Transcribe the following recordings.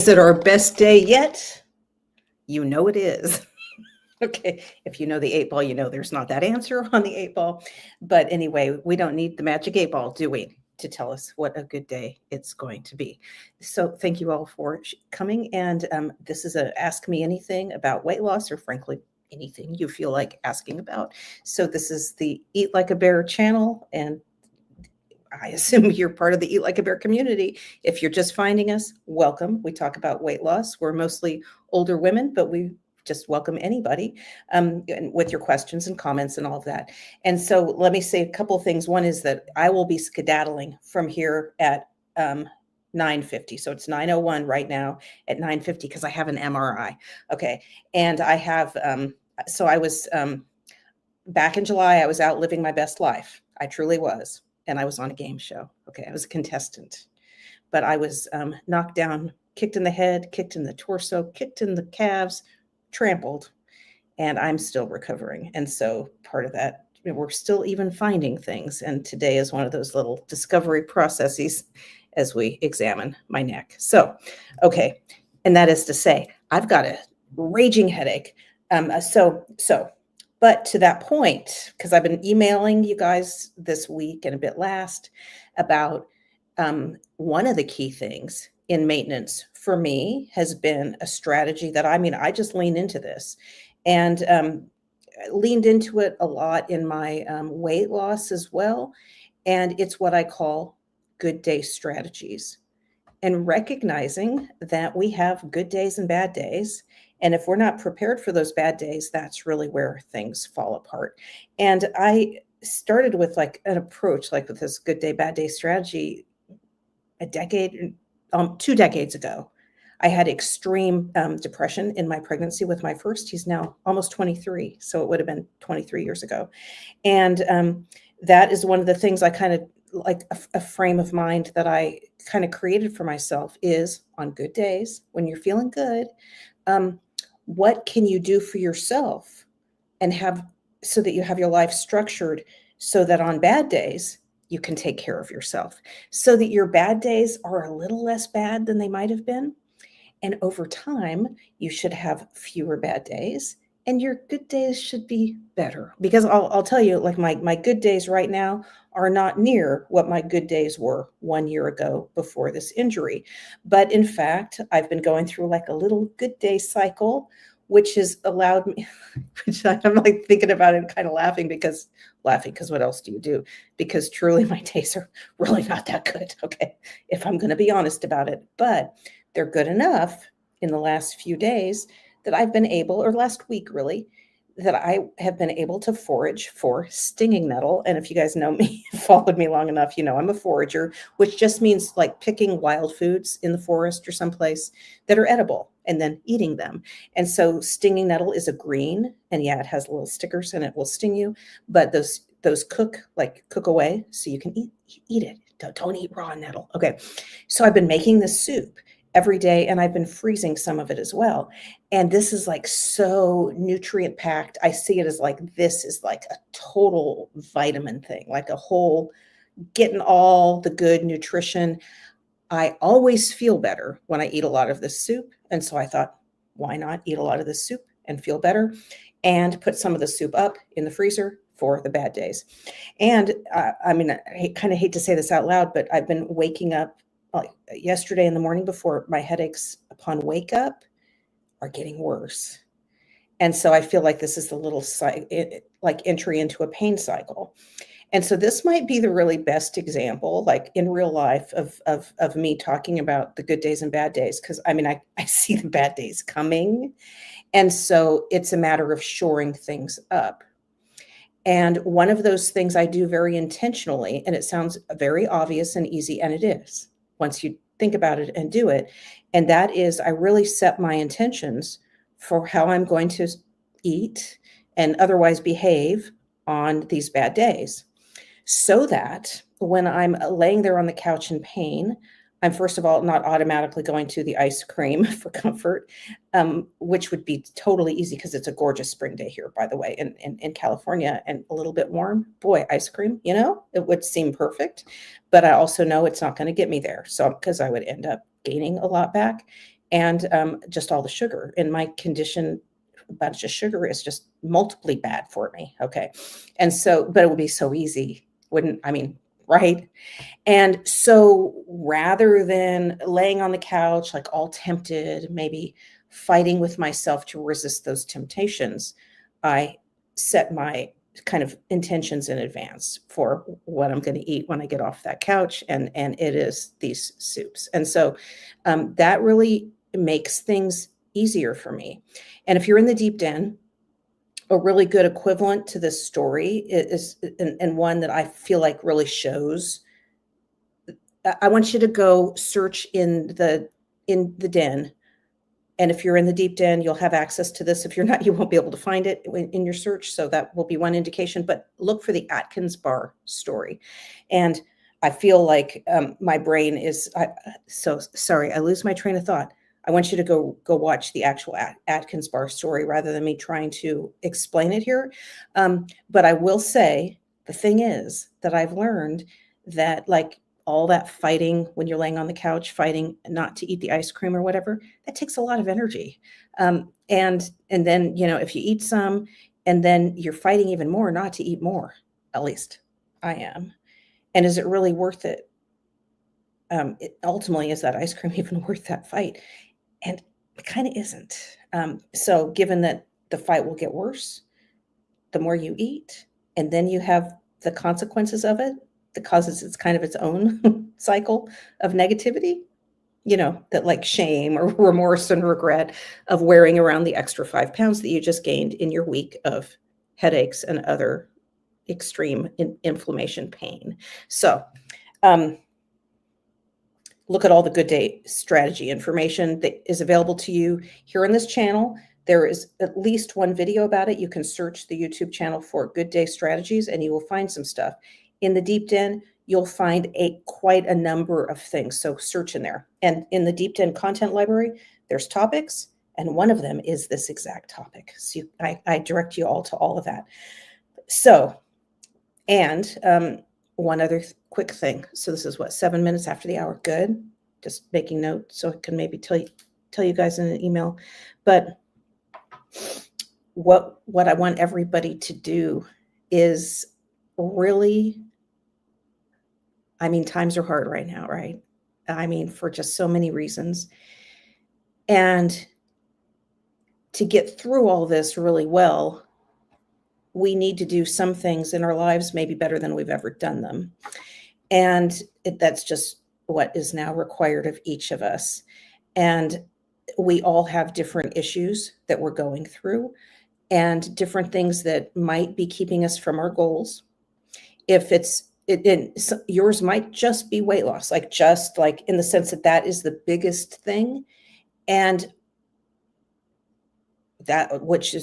Is it our best day yet? You know it is. Okay, if you know the 8 ball, you know there's not that answer on the 8 ball. But anyway, we don't need the magic 8 ball, do we, to tell us what a good day it's going to be. So thank you all for coming. And this is a Ask Me Anything about weight loss, or frankly, anything you feel like asking about. So this is the Eat Like a Bear channel, and I assume you're part of the Eat Like a Bear community. If you're just finding us, welcome. We talk about weight loss. We're mostly older women, but we just welcome anybody with your questions and comments and all of that. And so let me say a couple of things. One is that I will be skedaddling from here at 9:50. So it's 9:01 right now at 9:50 because I have an MRI. Okay. And I have, so I was back in July, I was out living my best life. I truly was. And I was on a game show. Okay, I was a contestant, but I was knocked down, kicked in the head, kicked in the torso, kicked in the calves, trampled, and I'm still recovering. And so part of that, we're still even finding things. And today is one of those little discovery processes as we examine my neck. So, okay, and that is to say, I've got a raging headache. But to that point, because I've been emailing you guys this week and a bit last about one of the key things in maintenance for me has been a strategy that I just lean into this and leaned into it a lot in my weight loss as well. And it's what I call good day strategies, and recognizing that we have good days and bad days. And if we're not prepared for those bad days, that's really where things fall apart. And I started with like an approach, like with this good day, bad day strategy a decade, 2 decades ago. I had extreme depression in my pregnancy with my first. He's now almost 23. So it would have been 23 years ago. And that is one of the things I kind of like a frame of mind that I kind of created for myself is on good days when you're feeling good, what can you do for yourself and have so that you have your life structured so that on bad days you can take care of yourself, so that your bad days are a little less bad than they might have been. And over time, you should have fewer bad days and your good days should be better. Because I'll tell you, like my good days right now are not near what my good days were 1 year ago before this injury. But in fact, I've been going through like a little good day cycle, which has allowed me, which I'm like thinking about it and kind of laughing because what else do you do? Because truly my days are really not that good. Okay. If I'm going to be honest about it, but they're good enough in the last few days that I've been able, or last week really, that I have been able to forage for stinging nettle. And if you guys know me, followed me long enough, you know I'm a forager, which just means like picking wild foods in the forest or someplace that are edible and then eating them. And so stinging nettle is a green, and yeah, it has little stickers and it will sting you, but those cook away so you can eat it. Don't eat raw nettle. Okay. So I've been making this soup every day, and I've been freezing some of it as well. And this is like so nutrient packed. I see it as like, this is like a total vitamin thing, like a whole getting all the good nutrition. I always feel better when I eat a lot of this soup. And so I thought, why not eat a lot of this soup and feel better and put some of the soup up in the freezer for the bad days. And I kind of hate to say this out loud, but I've been waking up like yesterday in the morning before my headaches upon wake up are getting worse. And so I feel like this is the little like entry into a pain cycle. And so this might be the really best example, like in real life, of me talking about the good days and bad days. Because I see the bad days coming. And so it's a matter of shoring things up. And one of those things I do very intentionally, and it sounds very obvious and easy, and it is, once you think about it and do it. And that is, I really set my intentions for how I'm going to eat and otherwise behave on these bad days, so that when I'm laying there on the couch in pain, I'm first of all not automatically going to the ice cream for comfort, which would be totally easy because it's a gorgeous spring day here, by the way, in California, and a little bit warm. Boy, ice cream, it would seem perfect. But I also know it's not going to get me there. So because I would end up gaining a lot back. and just all the sugar in my condition. A bunch of sugar is just multiply bad for me. Okay. And so, but it would be so easy, wouldn't, I mean, right? And so rather than laying on the couch, like all tempted, maybe fighting with myself to resist those temptations, I set my kind of intentions in advance for what I'm going to eat when I get off that couch. And it is these soups. And so that really makes things easier for me. And if you're in the deep den, a really good equivalent to this story is, and one that I feel like really shows. I want you to go search in the den. And if you're in the deep den, you'll have access to this. If you're not, you won't be able to find it in your search. So that will be one indication. But look for the Atkins bar story. And I feel like my brain is so sorry. I lose my train of thought. I want you to go watch the actual Atkins bar story rather than me trying to explain it here. But I will say the thing is that I've learned that, like, all that fighting when you're laying on the couch, fighting not to eat the ice cream or whatever, that takes a lot of energy. And then, you know, if you eat some and then you're fighting even more not to eat more, at least I am. And is it really worth it? Ultimately, is that ice cream even worth that fight? And it kind of isn't. So given that the fight will get worse, the more you eat, and then you have the consequences of it, that causes it's kind of its own cycle of negativity, you know, that like shame or remorse and regret of wearing around the extra 5 pounds that you just gained in your week of headaches and other extreme inflammation pain. So look at all the Good Day strategy information that is available to you here on this channel. There is at least one video about it. You can search the YouTube channel for Good Day Strategies and you will find some stuff. In the Deep Den, you'll find quite a number of things. So search in there. And in the Deep Den content library, there's topics, and one of them is this exact topic. So I direct you all to all of that. So, and one other quick thing. So this is what, 7 minutes after the hour. Good. Just making note so I can maybe tell you guys in an email. But what I want everybody to do is really, I mean, times are hard right now, right? I mean, for just so many reasons. And to get through all this really well, we need to do some things in our lives maybe better than we've ever done them. And that's just what is now required of each of us. And we all have different issues that we're going through and different things that might be keeping us from our goals. If yours might just be weight loss, like just like in the sense that that is the biggest thing. And that, which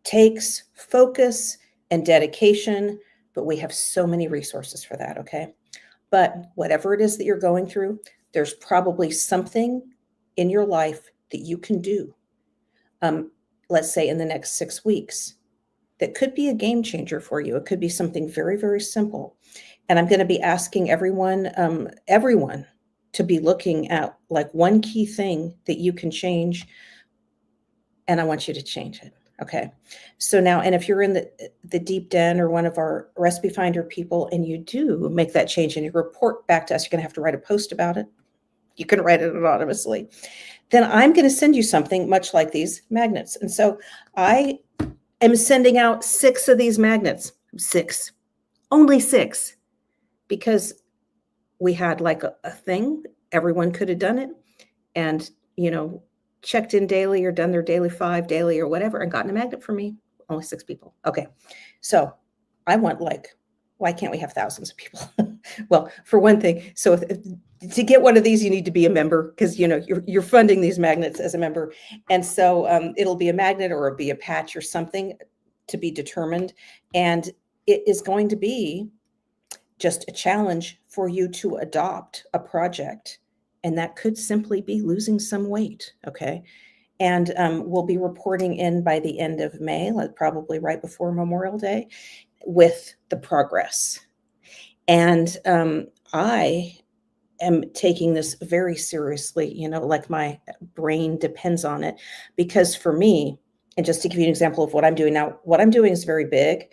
takes focus and dedication, but we have so many resources for that. Okay. But whatever it is that you're going through, there's probably something in your life that you can do. Let's say in the next 6 weeks, that could be a game changer for you. It could be something very, very simple. And I'm going to be asking everyone to be looking at like one key thing that you can change. And I want you to change it. Okay. So now, and if you're in the Deep Den or one of our Recipe Finder people and you do make that change and you report back to us, you're going to have to write a post about it. You can write it anonymously. Then I'm going to send you something much like these magnets. And so I am sending out 6 of these magnets. 6, only 6, because we had like a thing. Everyone could have done it and, you know, checked in daily or done their daily 5 daily or whatever and gotten a magnet for me. Only 6 people. Okay. So I want, like, why can't we have thousands of people? Well, for one thing, so to get one of these, you need to be a member because, you know, you're funding these magnets as a member. And so it'll be a magnet or it'll be a patch or something to be determined. And it is going to be just a challenge for you to adopt a project. And that could simply be losing some weight. Okay. And we'll be reporting in by the end of May, like probably right before Memorial Day, with the progress. And I am taking this very seriously, like my brain depends on it. Because for me, and just to give you an example of what I'm doing now, what I'm doing is very big,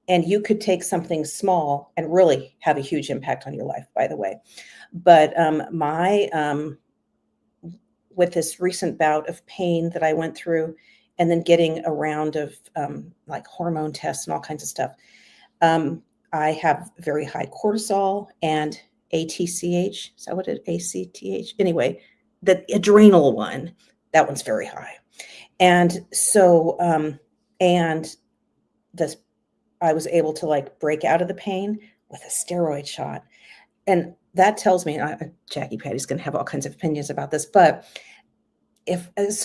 and you could take something small and really have a huge impact on your life, by the way. But my with this recent bout of pain that I went through, and then getting a round of like hormone tests and all kinds of stuff, I have very high cortisol and ATCH. Is that what it ACTH? Anyway, the adrenal one, that one's very high. And so, and this, I was able to like break out of the pain with a steroid shot. And that tells me, Jackie Patty's going to have all kinds of opinions about this, but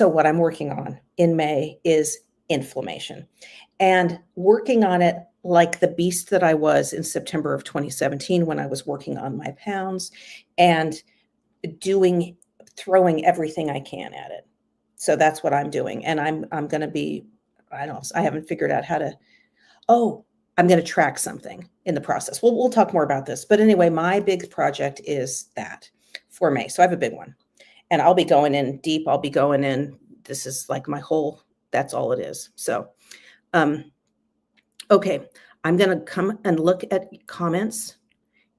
what I'm working on in May is inflammation, and working on it like the beast that I was in September of 2017 when I was working on my pounds and throwing everything I can at it. So that's what I'm doing. And I'm going to be, I don't know, I haven't figured out how to, I'm going to track something in the process. We'll talk more about this. But anyway, my big project is that for May. So I have a big one, and I'll be going in deep. I'll be going in. This is like that's all it is. So, okay, I'm going to come and look at comments.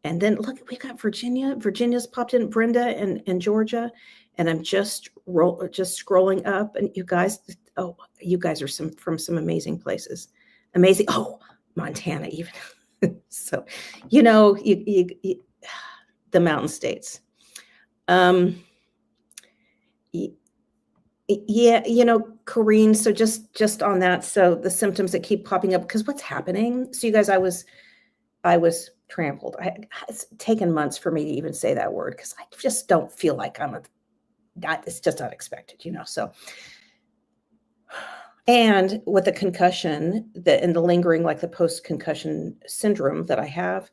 And then look, we got Virginia. Virginia's popped in, Brenda and Georgia. And I'm just scrolling up. And you guys are from some amazing places. Amazing. Oh, Montana even. So, you, the mountain states. Yeah, Corrine, so just on that. So the symptoms that keep popping up, because what's happening? So you guys, I was trampled. It's taken months for me to even say that word, because I just don't feel like it's just unexpected, so. And with the concussion and the lingering, like the post-concussion syndrome that I have,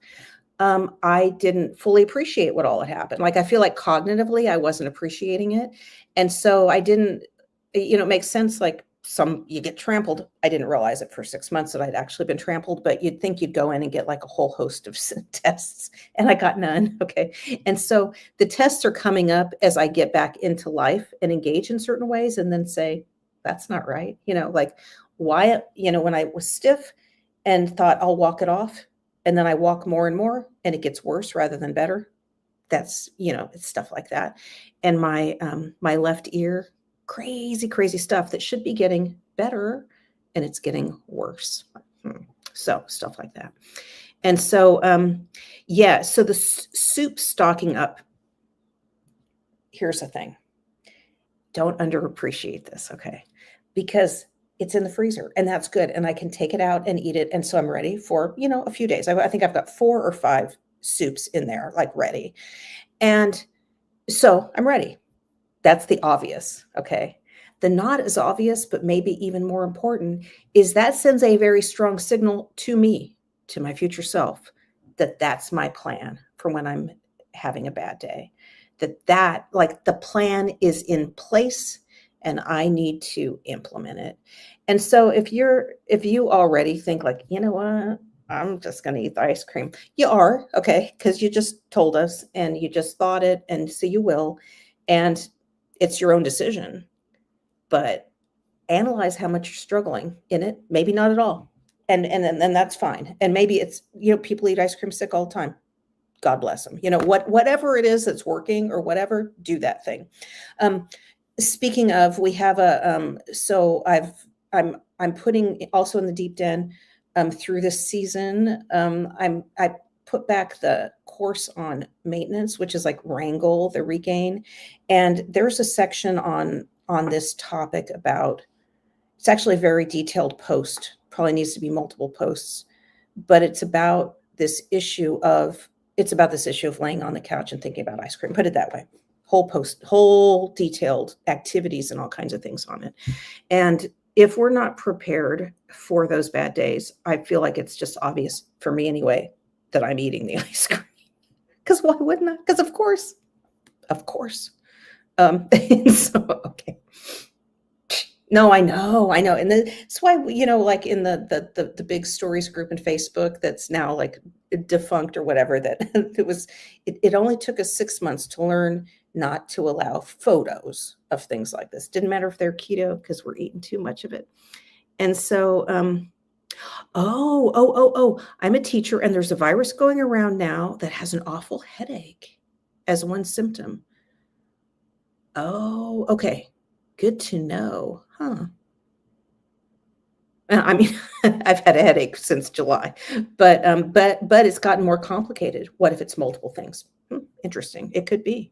I didn't fully appreciate what all had happened. Like, I feel like cognitively, I wasn't appreciating it. And so I didn't, it makes sense. Like you get trampled. I didn't realize it for 6 months that I'd actually been trampled, but you'd think you'd go in and get like a whole host of tests, and I got none. Okay. And so the tests are coming up as I get back into life and engage in certain ways, and then say, that's not right. Like why, when I was stiff and thought I'll walk it off, and then I walk more and more and it gets worse rather than better. That's, it's stuff like that. And my left ear, crazy stuff that should be getting better, and it's getting worse. So stuff like that. And so, so the soup stocking up. Here's the thing. Don't underappreciate this. Okay. Because it's in the freezer, and that's good. And I can take it out and eat it. And so I'm ready for, a few days. I think I've got 4 or 5 soups in there, like ready. And so I'm ready. That's the obvious. Okay. The not as obvious, but maybe even more important, is that sends a very strong signal to me, to my future self, that that's my plan for when I'm having a bad day, that like the plan is in place, and I need to implement it. And so if you already think like, what, I'm just going to eat the ice cream. You are, okay, because you just told us and you just thought it, and so you will, and it's your own decision. But analyze how much you're struggling in it. Maybe not at all, and that's fine. And maybe it's, people eat ice cream sick all the time. God bless them. Whatever it is that's working or whatever, do that thing. Speaking of, we have I'm putting also in the Deep Den through this season. I put back the course on maintenance, which is like Wrangle, the Regain. And there's a section on this topic about, it's actually a very detailed post, probably needs to be multiple posts, but it's about this issue of laying on the couch and thinking about ice cream. Put it that way. Whole detailed activities and all kinds of things on it. And if we're not prepared for those bad days, I feel like it's just obvious for me anyway that I'm eating the ice cream. Because why wouldn't I? Because of course. So, okay. No, I know, and that's why, like in the big stories group in Facebook that's now like defunct or whatever, that it only took us 6 months to learn not to allow photos of things like this. Didn't matter if they're keto because we're eating too much of it. And so, I'm a teacher, and there's a virus going around now that has an awful headache as one symptom. Oh, okay. Good to know. Huh. I mean, I've had a headache since July, but it's gotten more complicated. What if it's multiple things? Interesting. It could be.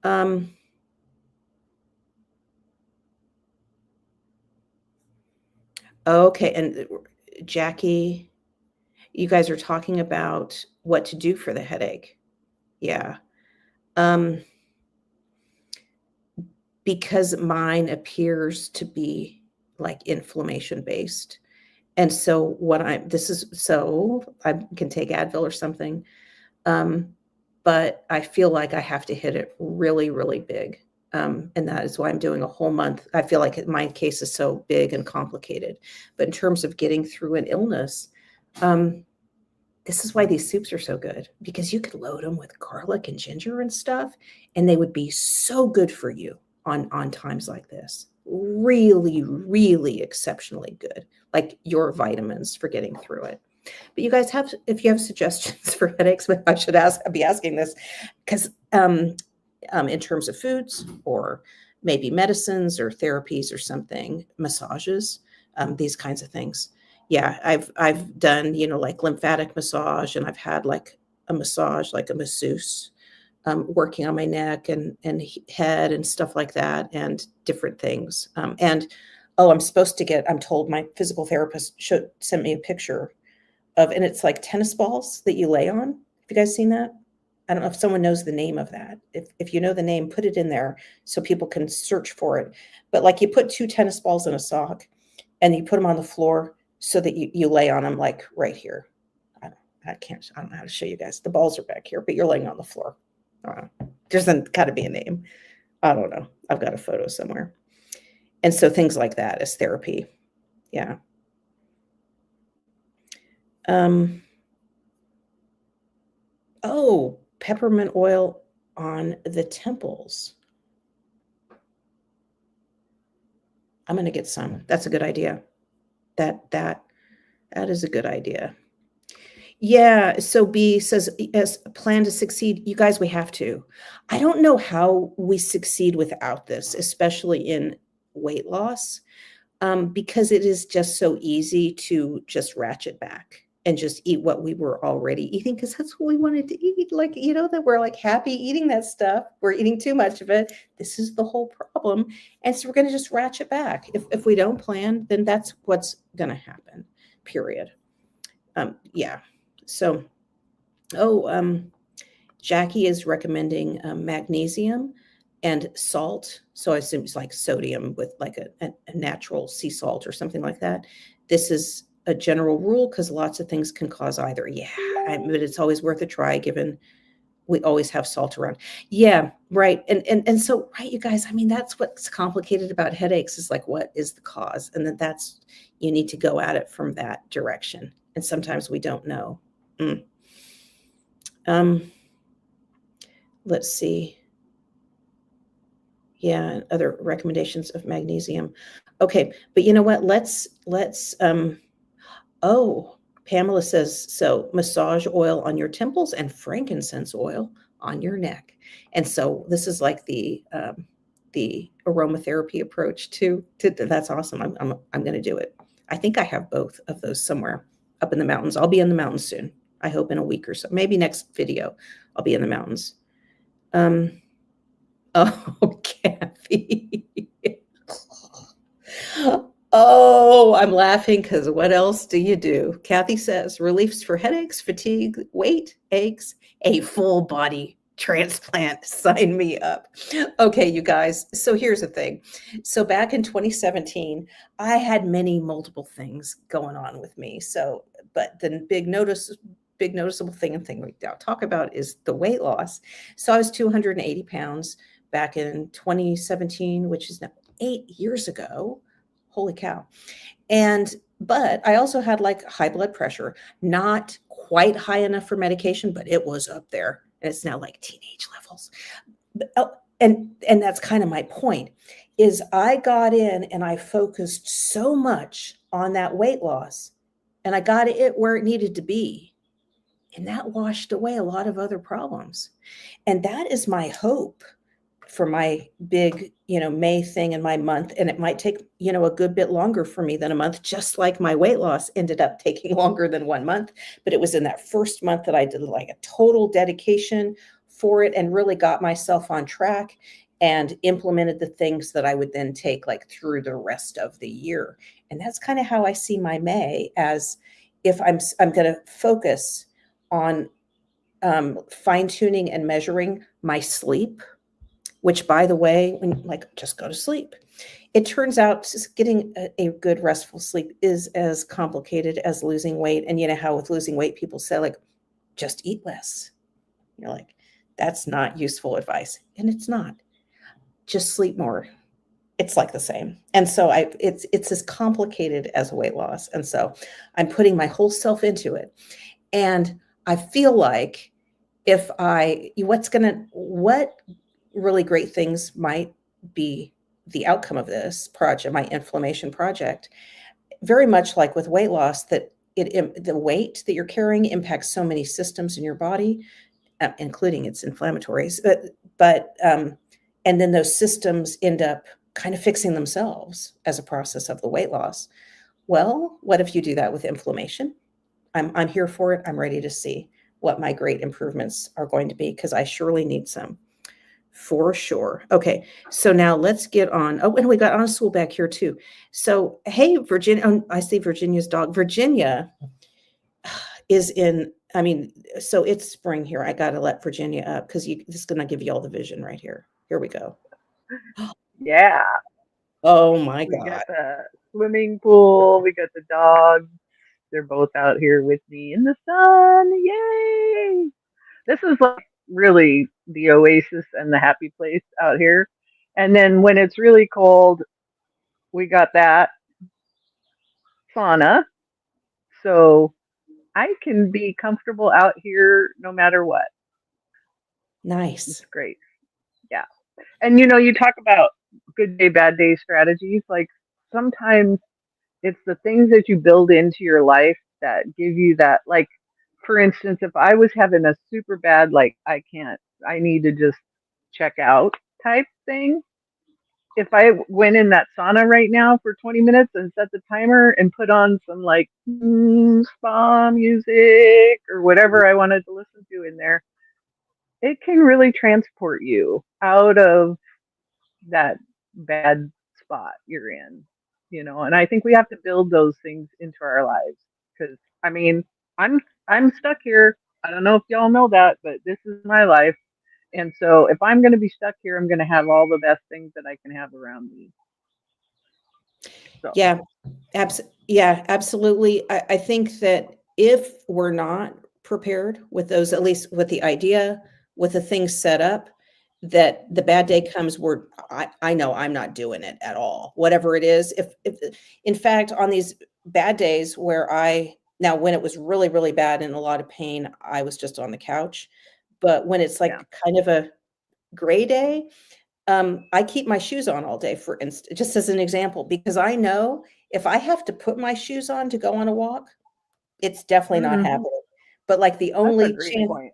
Um, okay, and Jackie, you guys are talking about what to do for the headache. Yeah. Um, because mine appears to be like inflammation based. And so I can take Advil or something. Um, but I feel like I have to hit it really, really big. And that is why I'm doing a whole month. I feel like my case is so big and complicated. But in terms of getting through an illness, um, this is why these soups are so good, because you could load them with garlic and ginger and stuff, and they would be so good for you on times like this. Really, really exceptionally good, like your vitamins for getting through it. But you guys if you have suggestions for headaches, I should be asking this, because in terms of foods or maybe medicines or therapies or something, massages, these kinds of things. Yeah, I've done, like lymphatic massage, and I've had like a massage, like a masseuse, working on my neck and head and stuff like that, and different things. And oh, I'm told my physical therapist sent me a picture and it's like tennis balls that you lay on. Have you guys seen that? I don't know if someone knows the name of that. If you know the name, put it in there so people can search for it. But like, you put two tennis balls in a sock and you put them on the floor so that you lay on them, like right here. I don't, I don't know how to show you guys. The balls are back here, but you're laying on the floor. There's got to be a name. I don't know. I've got a photo somewhere. And so things like that as therapy. Yeah. Oh, peppermint oil on the temples. I'm going to get some. That's a good idea. That is a good idea. Yeah. So B says, as a plan to succeed, you guys, we have to. I don't know how we succeed without this, especially in weight loss, because it is just so easy to just ratchet back and just eat what we were already eating, because that's what we wanted to eat. Like, that we're like happy eating that stuff. We're eating too much of it. This is the whole problem. And so we're going to just ratchet back. If we don't plan, then that's what's going to happen, period. Yeah. So, Jackie is recommending magnesium and salt. So I assume it's like sodium with like a natural sea salt or something like that. This is a general rule because lots of things can cause either. Yeah, but it's always worth a try given we always have salt around. Yeah, right. And so, right, you guys, I mean, that's what's complicated about headaches, is like, what is the cause? And that's, you need to go at it from that direction. And sometimes we don't know. Let's see. Yeah, other recommendations of magnesium. Okay, but you know what? Pamela says, so massage oil on your temples and frankincense oil on your neck. And so this is like the aromatherapy approach to that's awesome. I'm going to do it. I think I have both of those somewhere up in the mountains. I'll be in the mountains soon. I hope in a week or so. Maybe next video I'll be in the mountains. Oh, Kathy. Oh, I'm laughing because what else do you do? Kathy says, reliefs for headaches, fatigue, weight, aches, a full body transplant. Sign me up. Okay, you guys. So here's the thing. So back in 2017, I had multiple things going on with me. So, but the big noticeable thing we now talk about is the weight loss. So I was 280 pounds back in 2017, which is now 8 years ago. Holy cow. But I also had like high blood pressure, not quite high enough for medication, but it was up there. And it's now like teenage levels. And that's kind of my point is I got in and I focused so much on that weight loss and I got it where it needed to be. And that washed away a lot of other problems. And that is my hope for my big, May thing in my month. And it might take, a good bit longer for me than a month, just like my weight loss ended up taking longer than 1 month. But it was in that first month that I did like a total dedication for it and really got myself on track and implemented the things that I would then take like through the rest of the year. And that's kind of how I see my May as if I'm going to focus on fine tuning and measuring my sleep, which by the way, when like just go to sleep. It turns out just getting a good restful sleep is as complicated as losing weight. And you know how with losing weight, people say like, just eat less. You're like, that's not useful advice. And it's not. Just sleep more. It's like the same. And so it's as complicated as weight loss. And so I'm putting my whole self into it. And I feel like what really great things might be the outcome of this project, my inflammation project, very much like with weight loss, that the weight that you're carrying impacts so many systems in your body, including its inflammatories. And then those systems end up kind of fixing themselves as a process of the weight loss. Well, what if you do that with inflammation? I'm here for it. I'm ready to see what my great improvements are going to be because I surely need some. For sure. Okay, so now let's get on. Oh, and we got Anna back here too. So, hey, Virginia, I see Virginia's dog. Virginia is so it's spring here. I got to let Virginia up because this is going to give you all the vision right here. Here we go. Yeah. Oh my We God. got the swimming pool. We got the dogs. They're both out here with me in the sun. Yay! This is like really the oasis and the happy place out here. And then when it's really cold, we got that sauna. So I can be comfortable out here no matter what. Nice. It's great. Yeah. And you talk about good day, bad day strategies. Like sometimes it's the things that you build into your life that give you that, like, for instance, if I was having a super bad, like, I need to just check out type thing. If I went in that sauna right now for 20 minutes and set the timer and put on some like spa music or whatever I wanted to listen to in there, it can really transport you out of that bad spot you're in. And I think we have to build those things into our lives because I mean, I'm stuck here. I don't know if y'all know that, but this is my life. And so if I'm going to be stuck here, I'm going to have all the best things that I can have around me. So, Yeah, absolutely. I think that if we're not prepared with those, at least with the idea, with the things set up, that the bad day comes where I know I'm not doing it at all. Whatever it is, if in fact on these bad days where now when it was really, really bad and a lot of pain, I was just on the couch. But when it's yeah. like kind of a gray day, I keep my shoes on all day, for instance, just as an example, because I know if I have to put my shoes on to go on a walk, it's definitely not Mm-hmm. happening. But like That's a great point.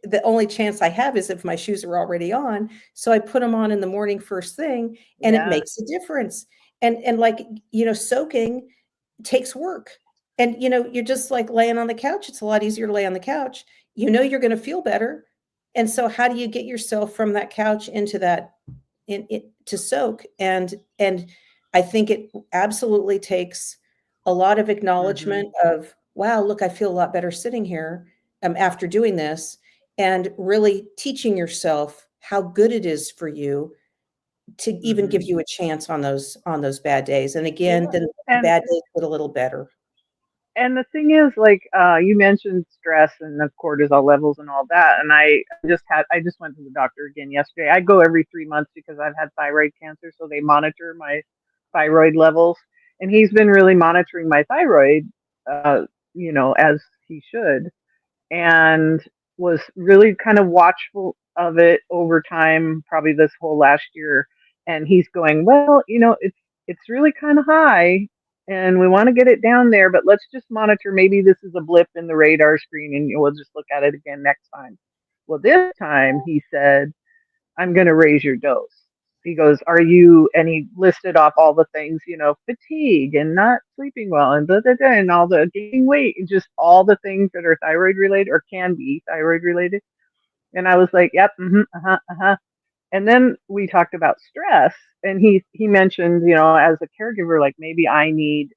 the only chance I have is if my shoes are already on. So I put them on in the morning first thing, and it Yeah. makes a difference. And like, soaking takes work. And you're just like laying on the couch. It's a lot easier to lay on the couch. You're going to feel better. And so how do you get yourself from that couch into that in it to soak? And I think it absolutely takes a lot of Mm-hmm. acknowledgement of, wow, look, I feel a lot better sitting here after doing this, and really teaching yourself how good it is for you to even give Mm-hmm. you a chance on those bad days. And again, Yeah. then the And bad days get a little better. and the thing is, like, you mentioned stress and the cortisol levels and all that, and I just went to the doctor again yesterday. I go every 3 months because I've had thyroid cancer, so they monitor my thyroid levels, and he's been really monitoring my thyroid, uh, as he should, and was really kind of watchful of it over time, probably this whole last year. And he's going, well, it's really kind of high, and we want to get it down there, but let's just monitor. Maybe this is a blip in the radar screen, and we'll just look at it again next time. Well, this time he said, I'm going to raise your dose. He goes, are you, and he listed off all the things, fatigue and not sleeping well and and all the gaining weight, and just all the things that are thyroid related or can be thyroid related. And I was like, yep, uh-huh, uh-huh. And then we talked about stress, and he mentioned, as a caregiver, like maybe I need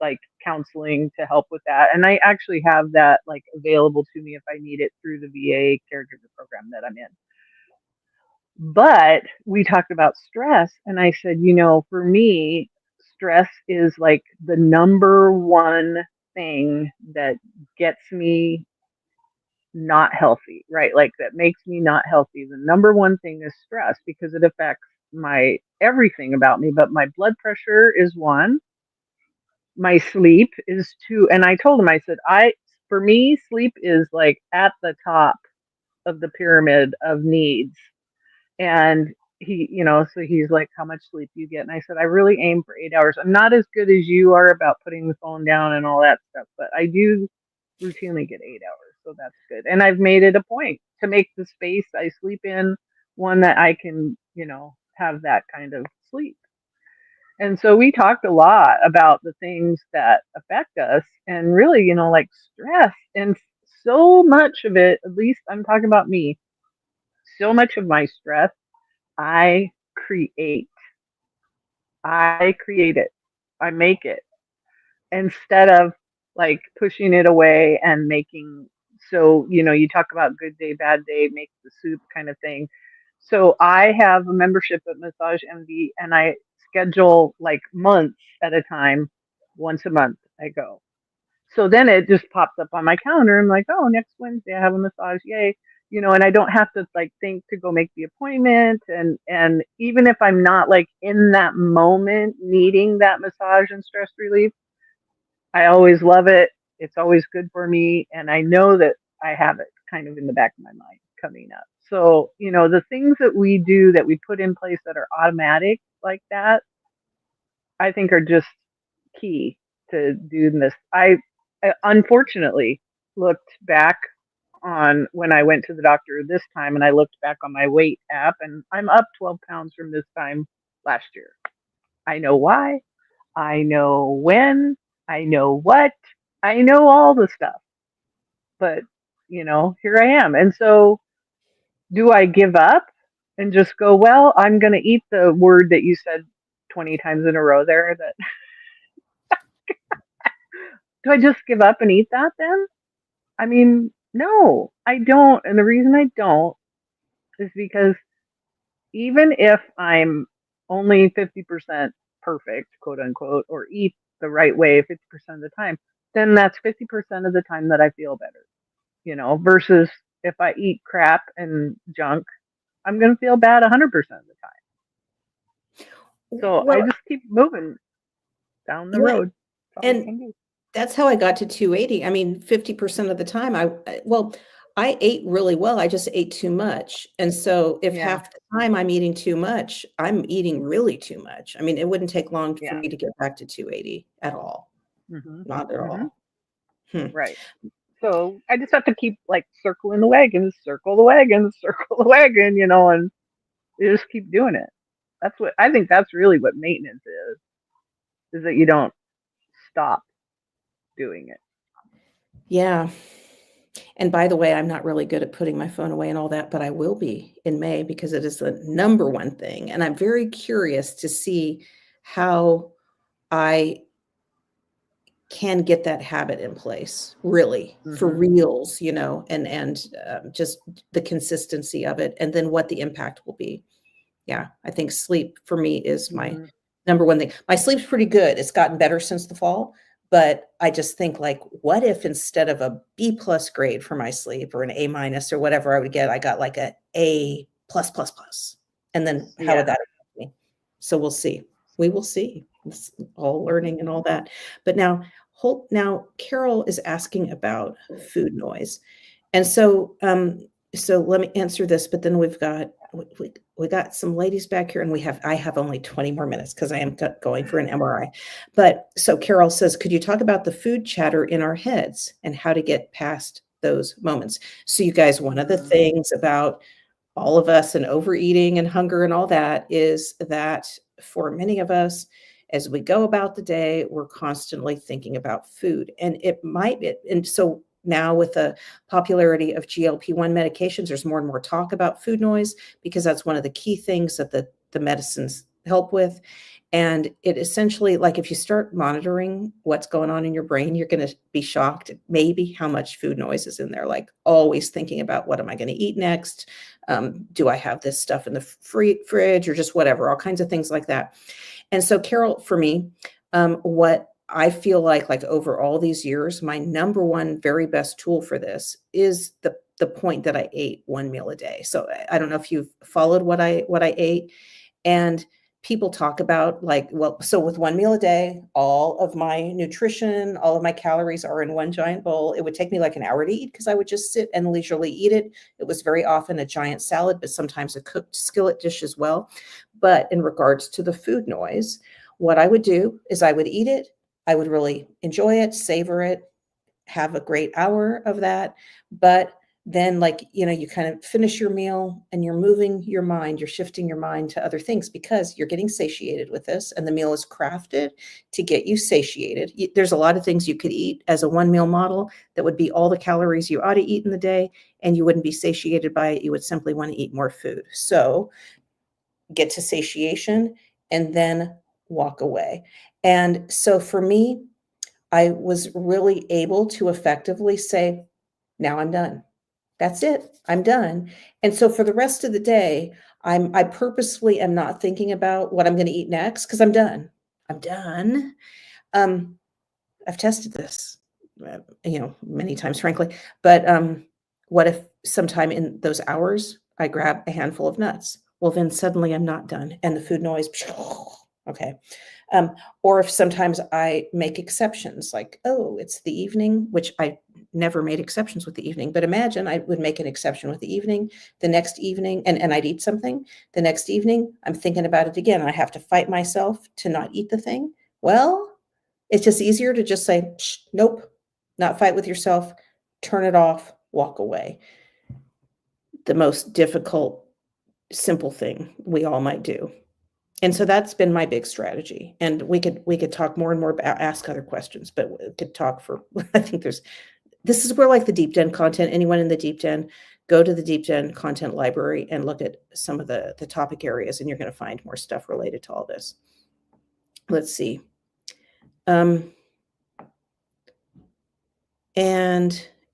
like counseling to help with that. And I actually have that like available to me if I need it through the VA caregiver program that I'm in. But we talked about stress, and I said, for me, stress is like the number one thing that gets me not healthy, right? Like that makes me not healthy. The number one thing is stress because it affects my everything about me, but my blood pressure is one, my sleep is two. And I told him, I said, for me, sleep is like at the top of the pyramid of needs. And he, so he's like, how much sleep do you get? And I said, I really aim for 8 hours. I'm not as good as you are about putting the phone down and all that stuff, but I do routinely get 8 hours. So that's good. And I've made it a point to make the space I sleep in one that I can, have that kind of sleep. And so we talked a lot about the things that affect us and really, like stress. And so much of it, at least I'm talking about me, so much of my stress I create. I create it. I make it instead of like pushing it away and making. So, you talk about good day, bad day, make the soup kind of thing. So I have a membership at Massage MD, and I schedule like months at a time. Once a month I go. So then it just pops up on my calendar. I'm like, oh, next Wednesday I have a massage. Yay. And I don't have to like think to go make the appointment. And even if I'm not like in that moment needing that massage and stress relief, I always love it. It's always good for me. And I know that I have it kind of in the back of my mind coming up. So, the things that we do that we put in place that are automatic like that, I think are just key to doing this. I unfortunately looked back on when I went to the doctor this time, and I looked back on my weight app, and I'm up 12 pounds from this time last year. I know why. I know when. I know what. I know all the stuff. But, here I am. And so do I give up and just go, well, I'm going to eat the word that you said 20 times in a row there, that do I just give up and eat that then? I mean, no, I don't. And the reason I don't is because even if I'm only 50% perfect, quote unquote, or eat the right way 50% of the time, then that's 50% of the time that I feel better, versus if I eat crap and junk, I'm going to feel bad 100% of the time. So I Well, just keep moving down the yeah, road. That's all I and can do. that's how I got to 280. I mean, 50% of the time I ate really well. I just ate too much. And so if Yeah. half the time I'm eating too much, I'm eating really too much. I mean, it wouldn't take long for Yeah. me to get back to 280 at all. Hmm. Not at Hmm. all. Hmm. Right. So I just have to keep like circling the wagons, circle the wagons, circle the wagon, and you just keep doing it. That's what I think. That's really what maintenance is that you don't stop doing it. Yeah. And by the way, I'm not really good at putting my phone away and all that, but I will be in May because it is the number one thing. And I'm very curious to see how I can get that habit in place, really, for Hmm. reals, just the consistency of it, and then what the impact will be. Yeah, I think sleep for me is my Hmm. number one thing. My sleep's pretty good. It's gotten better since the fall, But I just think, like, what if instead of a B+ grade for my sleep or an A- or whatever I would get, I got like A+++. And then how would Yeah. that affect me? So we'll see. We will see. It's all learning and all that. But now Carol is asking about food noise. And so let me answer this, but then we got some ladies back here, and I have only 20 more minutes because I am going for an MRI. But so Carol says, could you talk about the food chatter in our heads and how to get past those moments? So you guys, one of the things about all of us and overeating and hunger and all that is that for many of us, as we go about the day, we're constantly thinking about food. And so now with the popularity of GLP-1 medications, there's more and more talk about food noise because that's one of the key things that the medicines help with. And it essentially, like, if you start monitoring what's going on in your brain, you're going to be shocked at maybe how much food noise is in there. Like, always thinking about, what am I going to eat next? Do I have this stuff in the fridge, or just whatever, all kinds of things like that. And so, Carol, for me, what I feel like over all these years, my number one very best tool for this is the point that I ate one meal a day. So I don't know if you've followed what I ate. And people talk about, like, well, so with one meal a day, all of my nutrition, all of my calories are in one giant bowl. It would take me like an hour to eat because I would just sit and leisurely eat it. It was very often a giant salad, but sometimes a cooked skillet dish as well. But in regards to the food noise, what I would do is I would eat it. I would really enjoy it, savor it, have a great hour of that. But then, like, you kind of finish your meal and you're moving your mind, you're shifting your mind to other things because you're getting satiated with this, and the meal is crafted to get you satiated. There's a lot of things you could eat as a one meal model that would be all the calories you ought to eat in the day, and you wouldn't be satiated by it. You would simply want to eat more food. So get to satiation and then walk away. And so for me, I was really able to effectively say, now I'm done. That's it. I'm done. And so for the rest of the day, I purposefully am not thinking about what I'm going to eat next because I'm done. I'm done. Um, I've tested this, many times, frankly. But what if sometime in those hours I grab a handful of nuts? Well, then suddenly I'm not done, and the food noise. Okay. Or if sometimes I make exceptions, like, oh, it's the evening, which I never made exceptions with the evening, but imagine I would make an exception with the evening, the next evening, and I'd eat something. The next evening, I'm thinking about it again. I have to fight myself to not eat the thing. Well, it's just easier to just say, nope, not fight with yourself, turn it off, walk away. The most difficult, simple thing we all might do. And so that's been my big strategy. And we could talk more and more about, ask other questions, but we could talk for, I think this is where, like, the Deep Den content, anyone in the Deep Den, go to the Deep Den content library and look at some of the topic areas, and you're going to find more stuff related to all this. Let's see. And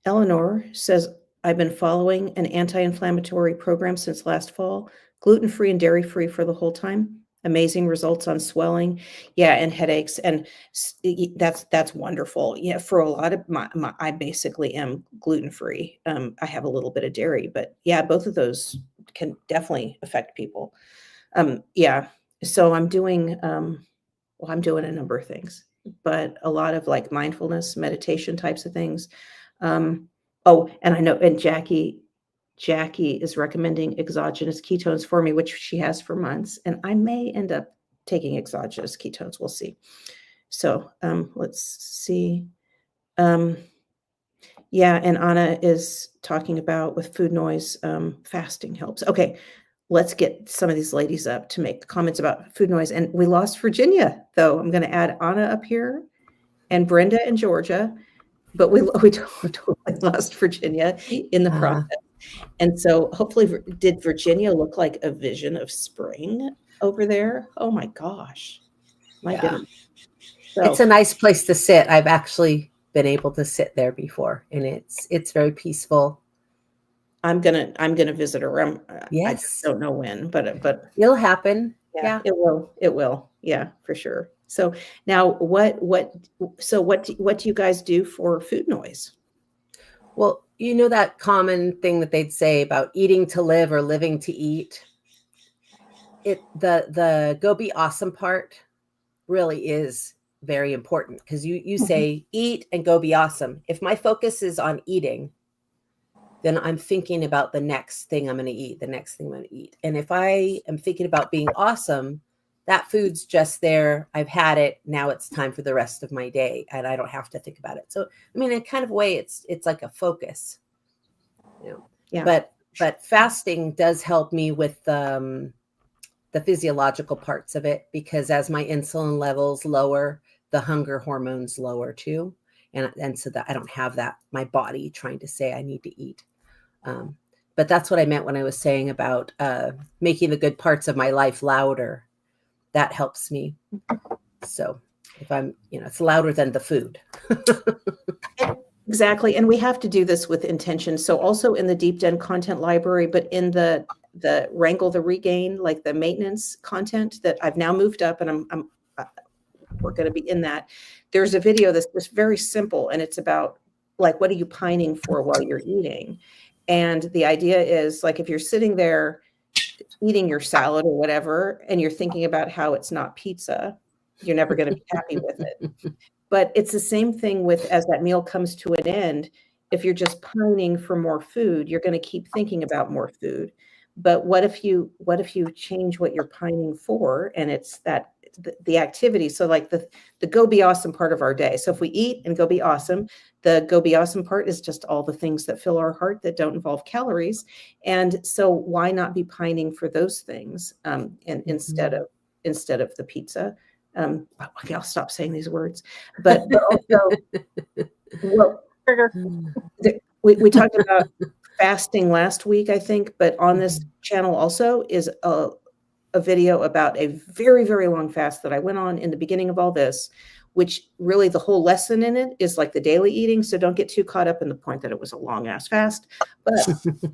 Eleanor says, I've been following an anti-inflammatory program since last fall, gluten-free and dairy-free for the whole time. Amazing results on swelling, and headaches, and that's wonderful. Yeah, for a lot of I basically am gluten-free. I have a little bit of dairy, but yeah, both of those can definitely affect people. So I'm doing a number of things, but a lot of, like, mindfulness, meditation types of things. Oh, and I know, and Jackie is recommending exogenous ketones for me, which she has for months, and I may end up taking exogenous ketones. We'll see. So let's see. And Anna is talking about, with food noise, fasting helps. Okay, let's get some of these ladies up to make comments about food noise. And we lost Virginia, though. I'm going to add Anna up here, and Brenda and Georgia, but we totally lost Virginia in the process. And so hopefully, did Virginia look like a vision of spring over there? Oh my gosh. My goodness. So, it's a nice place to sit. I've actually been able to sit there before, and it's very peaceful. I'm gonna visit her. Yes. I just don't know when, but it'll happen. Yeah, it will. Yeah, for sure. So now what do you guys do for food noise? Well, you know that common thing that they'd say about eating to live or living to eat? The go be awesome part really is very important, because you say eat and go be awesome. If my focus is on eating, then I'm thinking about the next thing I'm going to eat, the next thing I'm going to eat. And if I am thinking about being awesome, that food's just there. I've had it. Now it's time for the rest of my day, and I don't have to think about it. So, I mean, in a kind of way, it's like a focus, you know. Yeah. But fasting does help me with the physiological parts of it, because as my insulin levels lower, the hunger hormones lower too. And so that I don't have that, my body trying to say I need to eat. But that's what I meant when I was saying about making the good parts of my life louder. That helps me. So if I'm, it's louder than the food. Exactly. And we have to do this with intention. So also in the Deep Den content library, but in the Wrangle the Regain, like the maintenance content that I've now moved up, and we're going to be in that. There's a video that's just very simple, and it's about like, what are you pining for while you're eating? And the idea is, like, if you're sitting there eating your salad or whatever, and you're thinking about how it's not pizza, you're never going to be happy with it. But it's the same thing with, as that meal comes to an end, if you're just pining for more food, you're going to keep thinking about more food. But what if you change what you're pining for, and it's that the activity? So like the go be awesome part of our day. So if we eat and go be awesome, the go be awesome part is just all the things that fill our heart that don't involve calories. And so why not be pining for those things, and instead of the pizza? Okay, I'll stop saying these words. But also, well, we talked about fasting last week, I think, but on this channel also is a video about a very, very long fast that I went on in the beginning of all this, which really the whole lesson in it is like the daily eating. So don't get too caught up in the point that it was a long ass fast. But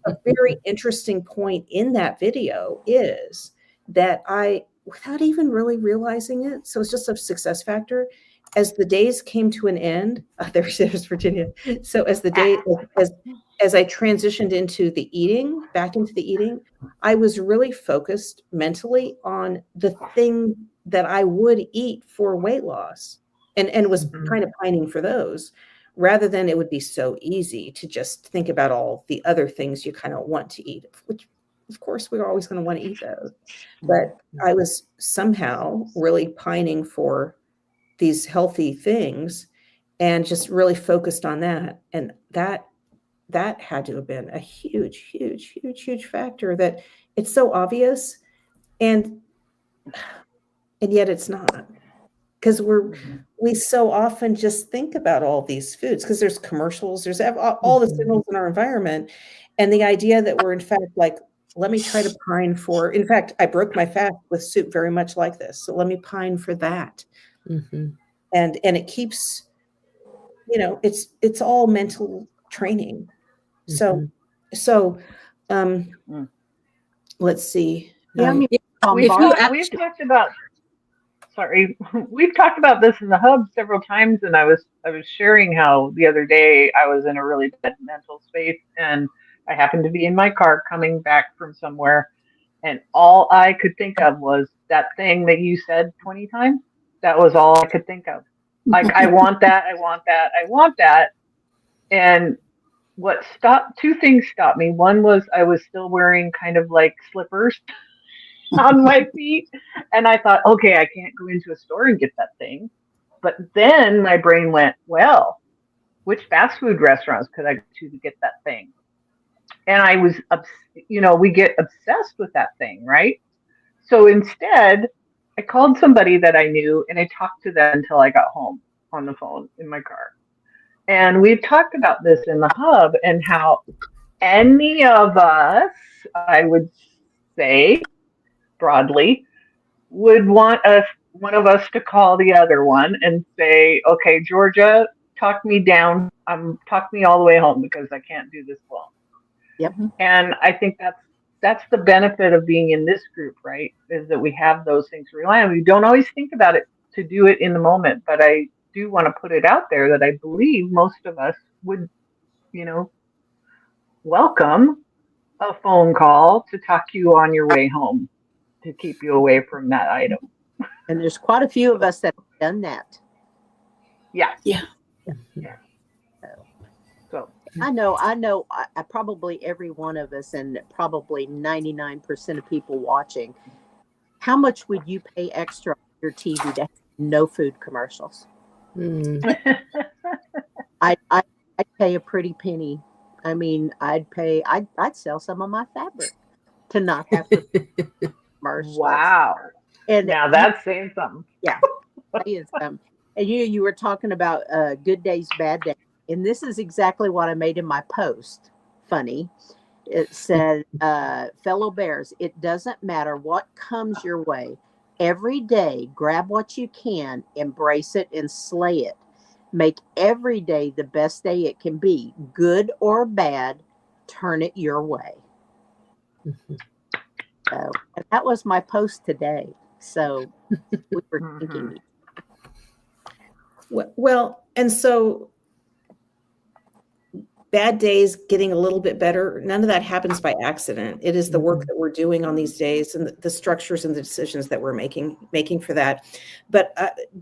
a very interesting point in that video is that without even really realizing it, so it's just a success factor, as the days came to an end, there's Virginia. So as the day, as I transitioned back into the eating, I was really focused mentally on the thing that I would eat for weight loss, and was kind of pining for those, rather than it would be so easy to just think about all the other things you kind of want to eat, which of course we're always going to want to eat those. But I was somehow really pining for these healthy things and just really focused on that. And that had to have been a huge, huge, huge, huge factor, that it's so obvious, and yet it's not, because we so often just think about all these foods because there's commercials, there's all the signals in our environment, and the idea that we're in fact like, let me try to pine for, in fact, I broke my fast with soup very much like this, so let me pine for that. And it keeps, it's all mental training. So let's see. Yeah, I mean, we've talked about. Sorry, we've talked about this in the hub several times, and I was sharing how the other day I was in a really bad mental space, and I happened to be in my car coming back from somewhere, and all I could think of was that thing that you said 20 times. That was all I could think of. Like, I want that, I want that, I want that. And two things stopped me. One was I was still wearing kind of like slippers on my feet. And I thought, okay, I can't go into a store and get that thing. But then my brain went, well, which fast food restaurants could I go to get that thing? And I was, we get obsessed with that thing, right? So instead, I called somebody that I knew and I talked to them until I got home on the phone in my car. And we've talked about this in the hub, and how any of us, I would say broadly, would want one of us to call the other one and say, okay, Georgia, talk me down. Talk me all the way home because I can't do this alone. Yep. And I think that's the benefit of being in this group, right? Is that we have those things to rely on. We don't always think about it to do it in the moment, but I do want to put it out there that I believe most of us would, you know, welcome a phone call to tuck you on your way home to keep you away from that item. And there's quite a few of us that have done that. Yeah. Yeah. So I know, I probably every one of us, and probably 99% of people watching, how much would you pay extra on your TV to have no food commercials? I'd pay a pretty penny. I mean, I'd sell some of my fabric to not have to commercials. wow. And Now that's saying something. yeah, saying something. And you were talking about good days, bad days, and this is exactly what I made in my post. Funny, it said, "Fellow bears, it doesn't matter what comes your way. Every day, grab what you can, embrace it, and slay it. Make every day the best day it can be. Good or bad, turn it your way." So, and that was my post today. So we were thinking. Well, and so bad days getting a little bit better, none of that happens by accident. It is the work that we're doing on these days and the structures and the decisions that we're making for that. But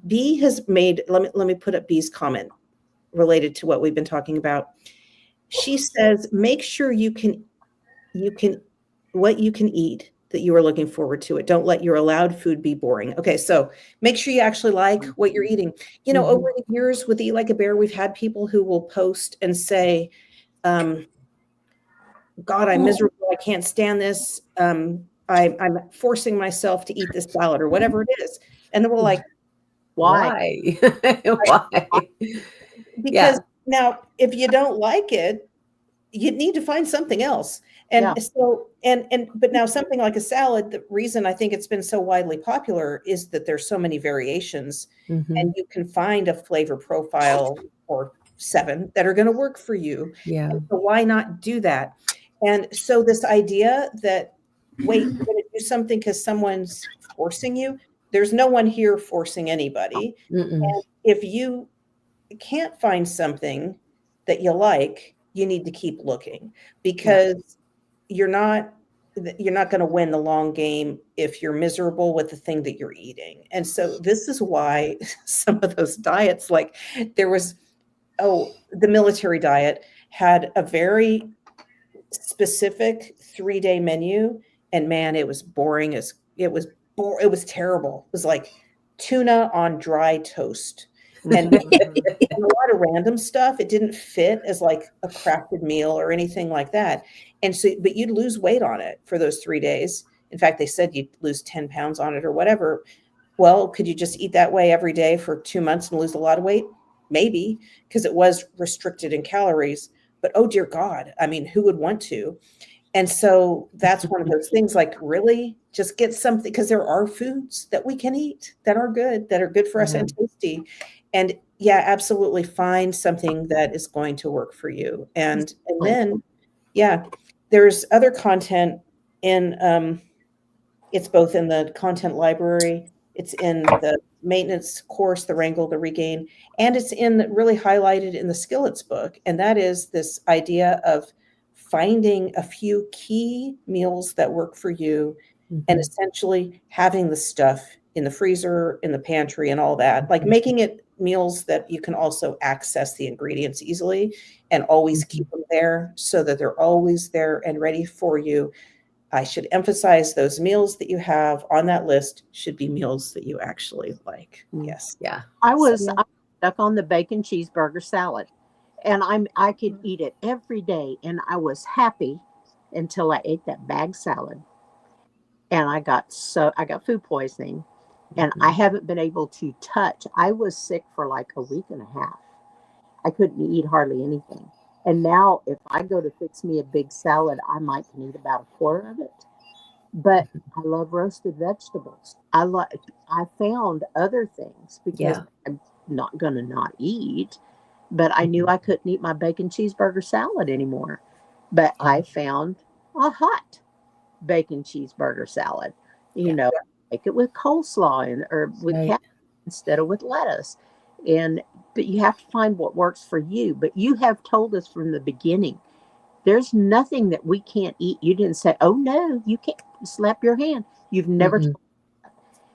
B has made, let me put up B's comment related to what we've been talking about. She says, make sure you can what you can eat that you are looking forward to it. Don't let your allowed food be boring. Okay, so make sure you actually like what you're eating. You know, over the years with Eat Like a Bear, we've had people who will post and say, God, I'm miserable. I can't stand this. I'm forcing myself to eat this salad or whatever it is. And then we're like, Why? Why? Because now if you don't like it, you need to find something else. And so, but now something like a salad, the reason I think it's been so widely popular is that there's so many variations and you can find a flavor profile or 7 that are going to work for you. Yeah. And so why not do that? And so this idea that, wait, you're going to do something because someone's forcing you. There's no one here forcing anybody. And if you can't find something that you like, you need to keep looking, because you're not going to win the long game if you're miserable with the thing that you're eating. And so this is why some of those diets, like there was, the military diet had a very specific 3-day menu, and man, it was boring it was terrible. It was like tuna on dry toast. And a lot of random stuff. It didn't fit as like a crafted meal or anything like that. And so, but you'd lose weight on it for those 3 days. In fact, they said you'd lose 10 pounds on it or whatever. Well, could you just eat that way every day for 2 months and lose a lot of weight? Maybe, because it was restricted in calories. But oh dear God, I mean, who would want to? And so that's one of those things, like really just get something, because there are foods that we can eat that are good for us and tasty. And absolutely find something that is going to work for you. And then, there's other content in, it's both in the content library, it's in the maintenance course, the Wrangle, the Regain, and it's really highlighted in the Skillets book. And that is this idea of finding a few key meals that work for you and essentially having the stuff in the freezer, in the pantry, and all that, like making it meals that you can also access the ingredients easily and always keep them there so that they're always there and ready for you. I should emphasize those meals that you have on that list should be meals that you actually like. Yes. Yeah. I was stuck on the bacon cheeseburger salad, and I could eat it every day, and I was happy until I ate that bag salad, and I got food poisoning, and I haven't been able to touch. I was sick for like a week and a half. I couldn't eat hardly anything. And now if I go to fix me a big salad, I might can eat about a quarter of it. But I love roasted vegetables. I found other things because I'm not going to not eat, but I knew I couldn't eat my bacon cheeseburger salad anymore. But I found a hot bacon cheeseburger salad, make it with coleslaw or with instead of with lettuce. But you have to find what works for you. But you have told us from the beginning, there's nothing that we can't eat. You didn't say, oh no, you can't. Slap your hand. You've never Mhm.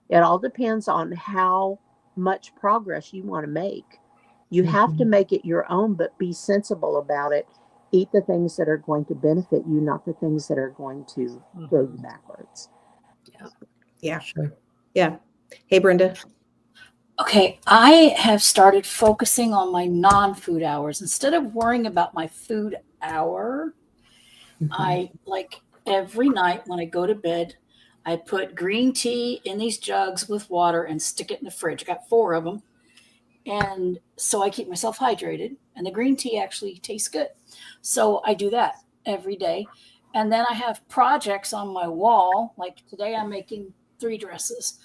It all depends on how much progress you want to make. You have to Mhm. make it your own, but be sensible about it. Eat the things that are going to benefit you, not the things that are going to throw you backwards. Yeah. Sure. Yeah. Hey, Brenda. Okay, I have started focusing on my non-food hours. Instead of worrying about my food hour, Mhm. I like every night when I go to bed, I put green tea in these jugs with water and stick it in the fridge. I got 4 of them. And so I keep myself hydrated, and the green tea actually tastes good. So I do that every day. And then I have projects on my wall. Like today, I'm making 3 dresses,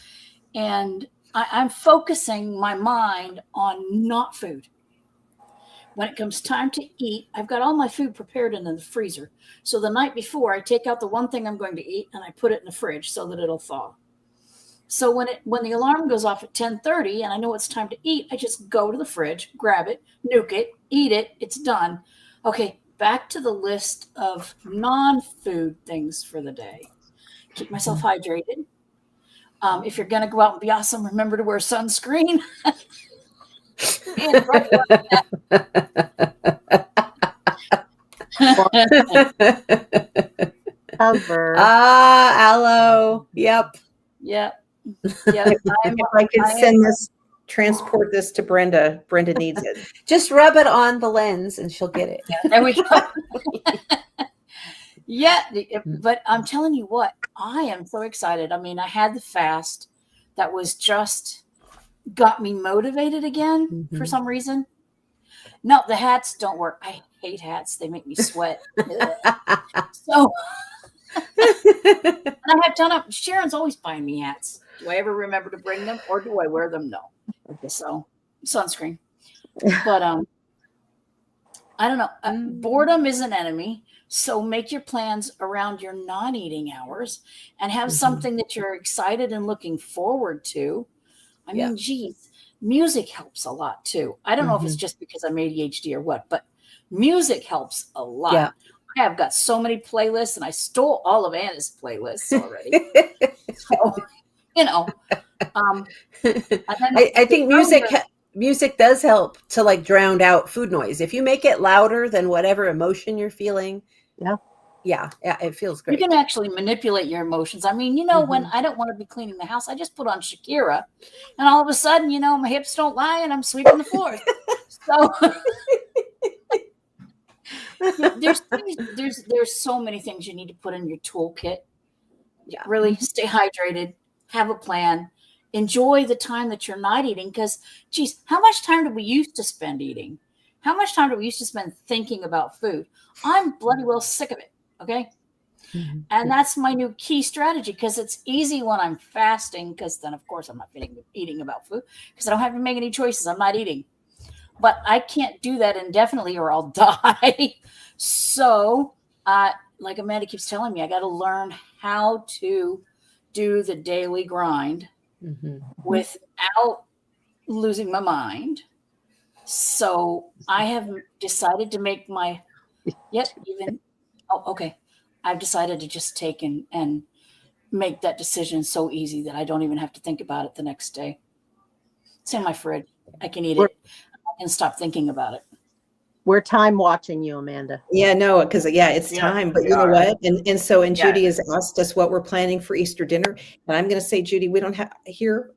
and I'm focusing my mind on not food. When it comes time to eat, I've got all my food prepared in the freezer. So the night before, I take out the one thing I'm going to eat and I put it in the fridge so that it'll thaw. So when the alarm goes off at 10:30 and I know it's time to eat, I just go to the fridge, grab it, nuke it, eat it, it's done. Okay, back to the list of non-food things for the day. Keep myself hydrated. If you're going to go out and be awesome, remember to wear sunscreen. And don't Cover. Aloe. Yep. Yep. If I'm, I could I am- send this, transport this to Brenda, Brenda needs it. Just rub it on the lens and she'll get it. there we go. Yeah, but I'm telling you what, I am so excited. I mean, I had the fast that was just got me motivated again for Mhm. some reason. No, the hats don't work. I hate hats. They make me sweat. So, and I have ton of Sharon's always buying me hats. Do I ever remember to bring them or do I wear them? No. So, sunscreen. But I don't know. Boredom is an enemy. So make your plans around your non-eating hours and have Mhm. something that you're excited and looking forward to. I Yeah. mean, geez, music helps a lot too. I don't know if it's just because I'm ADHD or what, but music helps a lot. Yeah. I have got so many playlists and I stole all of Anna's playlists already. So, you know, and then I think music earlier- music does help to like drown out food noise. If you make it louder than whatever emotion you're feeling, yeah, it feels you great. can actually manipulate your emotions. I mean, when I don't want to be cleaning the house, I just put on Shakira, and all of a sudden, my hips don't lie, and I'm sweeping the floors. So there's so many things you need to put in your toolkit. Yeah. Really stay hydrated, have a plan, enjoy the time that you're not eating. Because, geez, how much time do we used to spend eating? How much time do we used to spend thinking about food? I'm bloody well sick of it. Okay. Mhm. And that's my new key strategy because it's easy when I'm fasting because then, of course, I'm not eating about food because I don't have to make any choices. I'm not eating. But I can't do that indefinitely or I'll die. So, like Amanda keeps telling me, I got to learn how to do the daily grind Mhm. without losing my mind. So I have decided to make okay. I've decided to just take and make that decision so easy that I don't even have to think about it the next day. It's in my fridge. I can eat it and stop thinking about it. We're time watching you, Amanda. Yeah, no, because it's Yes, time. But we you know are. what? And Judy Yes. has asked us what we're planning for Easter dinner. And I'm going to say, Judy, we don't have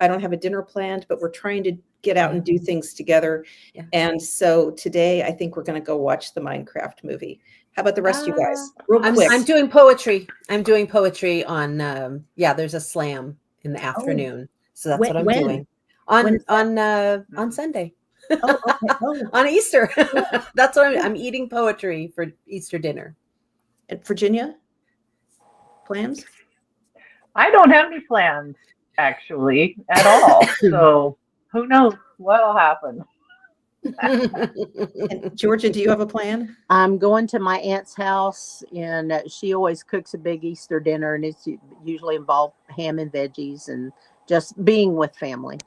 I don't have a dinner planned, but we're trying to get out and do things together. Yeah. And so today I think we're going to go watch the Minecraft movie. How about the rest of you guys? Real I'm quick. doing poetry. I'm doing poetry on there's a slam in the afternoon. So that's what I'm When? doing. When is On Sunday. Oh, okay. Oh, On Easter. That's what I'm eating poetry for Easter dinner. and Virginia? Plans? I don't have any plans actually at all. So who knows what'll happen? And Georgia, do you have a plan? I'm going to my aunt's house, and she always cooks a big Easter dinner, and it's usually involved ham and veggies and just being with family.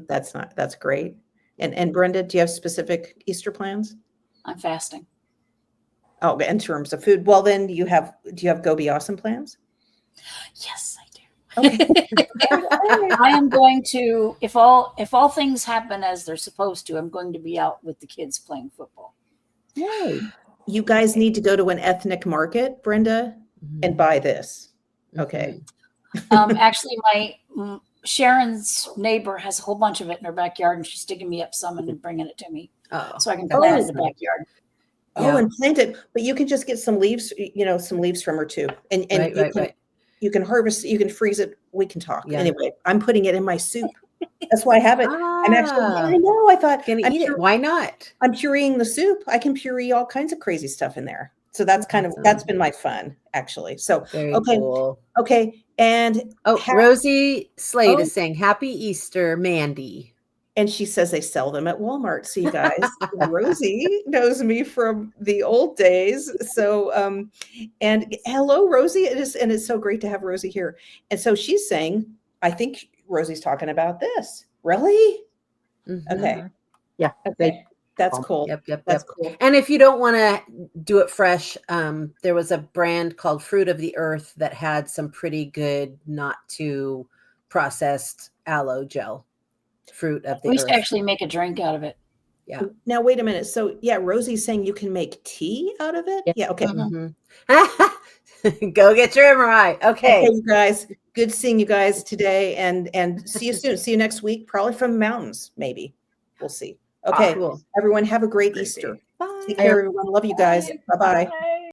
That's great. And Brenda, do you have specific Easter plans? I'm fasting. Oh, in terms of food. Well, then do you have Go Be Awesome plans? Yes, I do. Okay. I am going to, if all things happen as they're supposed to, I'm going to be out with the kids playing football. Yay. You guys need to go to an ethnic market, Brenda, and buy this. Okay. Actually, Sharon's neighbor has a whole bunch of it in her backyard, and she's digging me up some and bringing it to me Oh, so I can that's plant it in the awesome. backyard. Oh, Yeah. and plant it, but you can just get some leaves, some leaves from her too. And Right. you can harvest, you can freeze it. We can talk. Yeah. Anyway, I'm putting it in my soup. That's why I have it. I'm actually, Ah, I know, I thought gonna eat it. Why not? I'm pureeing the soup. I can puree all kinds of crazy stuff in there. So that's Awesome. that's been my fun actually. So, Very okay. cool. Okay. And Oh, Rosie Slade Oh. is saying Happy Easter, Mandy. And she says they sell them at Walmart. So you guys, Rosie knows me from the old days. So, and hello, Rosie. It's so great to have Rosie here. And so she's saying, I think Rosie's talking about this. Really? Mhm. Okay. Yeah. Okay. That's cool. Yep. That's cool. And if you don't want to do it fresh, there was a brand called Fruit of the Earth that had some pretty good, not too processed aloe gel. Fruit of the We Earth. should actually make a drink out of it. Yeah. Now, wait a minute. So yeah, Rosie's saying you can make tea out of it? Yeah. Yeah. Okay. Mhm. Go get your MRI. Okay. Okay, you guys. Good seeing you guys today, and see you soon. See you next week, probably from the mountains, maybe. We'll see. Okay, Cool. everyone, have a great Great Easter. day. Bye. Take care, everyone. Love you guys. Bye bye. Bye.